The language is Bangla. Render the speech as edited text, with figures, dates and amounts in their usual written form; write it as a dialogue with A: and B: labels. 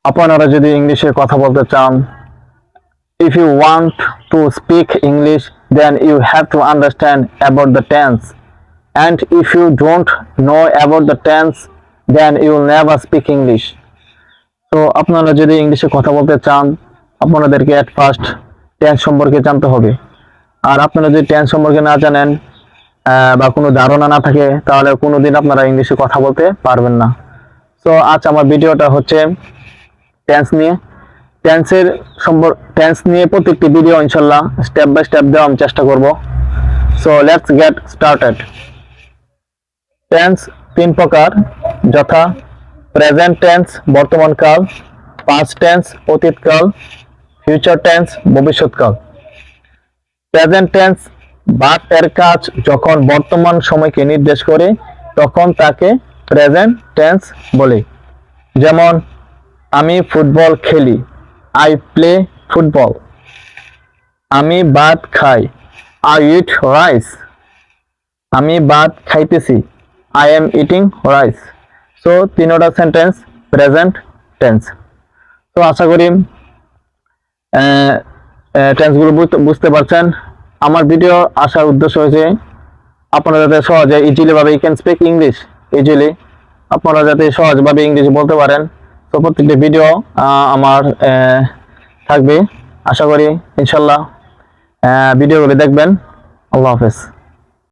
A: আপনারা যদি ইংলিশে কথা বলতে চান, if you want to speak English, then you have to understand about the tense, and if you don't know about the tense, then you will never speak English. তো আপনারা যদি ইংলিশে কথা বলতে চান, আপনাদেরকে এট ফার্স্ট টেন্স সম্পর্কে জানতে হবে। আর আপনারা যদি টেন্স সম্পর্কে না জানেন বা কোনো ধারণা না থাকে, তাহলে কোনোদিন আপনারা ইংলিশে কথা বলতে পারবেন না। সো আজ আমার ভিডিওটা হচ্ছে টেন্স নিয়ে। টেন্স নিয়ে প্রত্যেকটি ভিডিও ইনশাল্লাহ স্টেপ বাই স্টেপ দেওয়ার আমি চেষ্টা করব। So let's get started. Tense তিন প্রকার, যথা প্রেজেন্ট টেন্স বর্তমানকাল, পাস্ট টেন্স অতীতকাল, ফিউচার টেন্স ভবিষ্যৎকাল। প্রেজেন্ট টেন্স ভার্ব এর কাজ যখন বর্তমান সময়কে নির্দেশ করে, তখন তাকে প্রেজেন্ট টেন্স বলে। যেমন আমি ফুটবল খেলি, আই প্লে ফুটবল। আমি ভাত খাই, আই ইট রাইস। আমি ভাত খাইতেছি, I am eating rice. So তিনোটা সেন্টেন্স প্রেজেন্ট টেন্স। তো আশা করি টেন্সগুলো বুঝতে পারছেন। আমার ভিডিও আসার উদ্দেশ্য হয়েছে আপনারা যাতে সহজে ইজিলি ভাবে you can speak English easily, আপনারা যাতে সহজভাবে ইংলিশ বলতে পারেন। তো প্রত্যেকটি ভিডিও আমার থাকবে, আশা করি ইনশাল্লাহ ভিডিওগুলি দেখবেন। আল্লাহ হাফেজ।